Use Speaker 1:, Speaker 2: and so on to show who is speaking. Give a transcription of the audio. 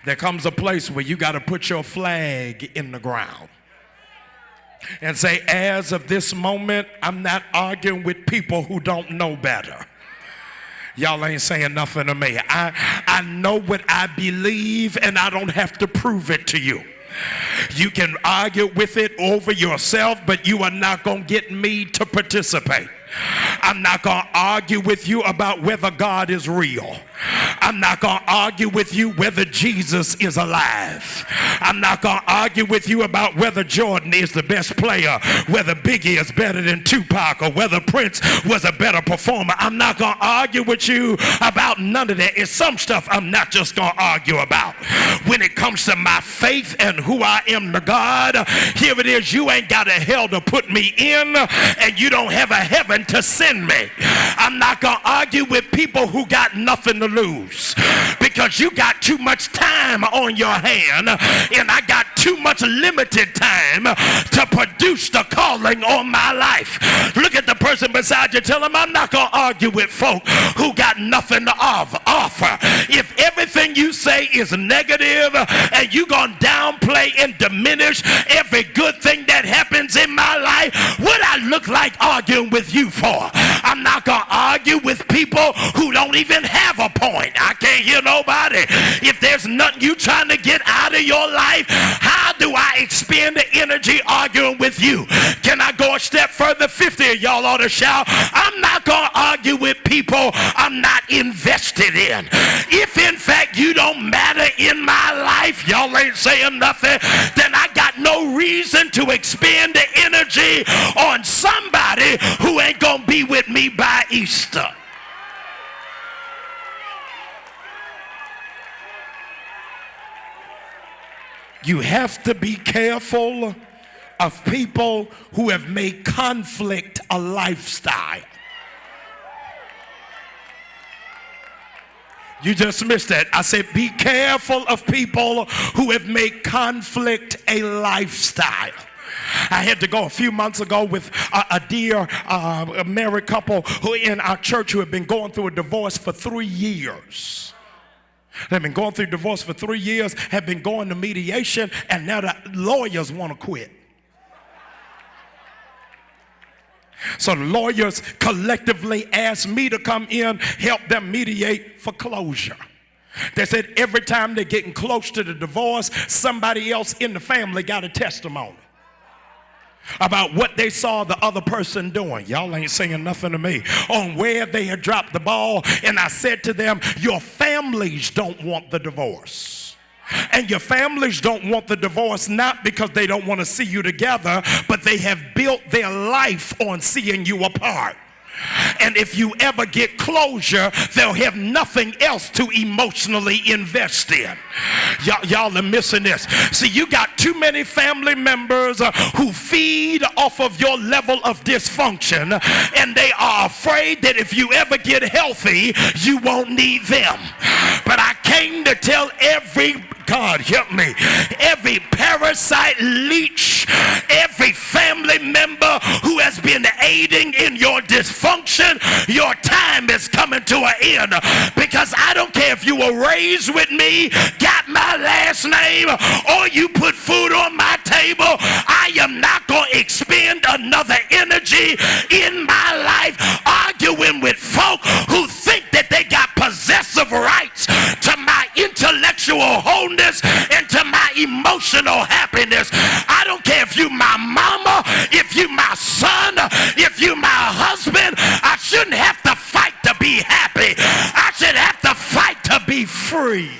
Speaker 1: There comes a place where you got to put your flag in the ground and say, as of this moment, I'm not arguing with people who don't know better. Y'all ain't saying nothing to me. I know what I believe, and I don't have to prove it to you. You can argue with it over yourself, but you are not going to get me to participate. I'm not going to argue with you about whether God is real. I'm not going to argue with you whether Jesus is alive. I'm not going to argue with you about whether Jordan is the best player, whether Biggie is better than Tupac, or whether Prince was a better performer. I'm not going to argue with you about none of that. It's some stuff I'm not just going to argue about. When it comes to my faith and who I am to God, here it is. You ain't got a hell to put me in, and you don't have a heaven to send me. I'm not going to argue with people who got nothing to lose, because you got too much time on your hand, and I got too much limited time to produce the calling on my life. Look at the person beside you. Tell them, I'm not going to argue with folk who got nothing to offer. If everything you say is negative and you going to downplay and diminish every good thing that happens in my life, what I look like arguing with you for? I'm not going to argue with people who don't even have a point. I can't hear nobody. If there's nothing you trying to get out of your life, how do I expend the energy arguing with you? Can I go a step further? 50 of y'all ought to shout. I'm not going to argue with people I'm not invested in. If in fact you don't matter in my life, y'all ain't saying nothing, then I got no reason to expend the energy on somebody who ain't going to be with me by Easter. You have to be careful of people who have made conflict a lifestyle. You just missed that. I said be careful of people who have made conflict a lifestyle. I had to go a few months ago with a dear married couple who in our church who have been going through a divorce for 3 years. They've been going through divorce for 3 years, have been going to mediation, and now the lawyers want to quit. So the lawyers collectively asked me to come in, help them mediate for closure. They said every time they're getting close to the divorce, somebody else in the family got a testimony about what they saw the other person doing. Y'all ain't saying nothing to me on where they had dropped the ball. And I said to them, your families don't want the divorce. And your families don't want the divorce not because they don't want to see you together, but they have built their life on seeing you apart. And if you ever get closure, they'll have nothing else to emotionally invest in. Y'all are missing this. See, you got too many family members who feed off of your level of dysfunction, and they are afraid that if you ever get healthy, you won't need them. But I came to tell God help me, every parasite, leech, every family member who has been aiding in your dysfunction, your time is coming to an end. Because I don't care if you were raised with me, got my last name, or you put food on my table, I am not going to expend another energy in my life arguing with folk who think that they got possessive rights to my intellectual wholeness and to my emotional happiness. I don't care if you my mama, if you my son, if you my husband. I shouldn't have to fight to be happy. I should have to fight to be free.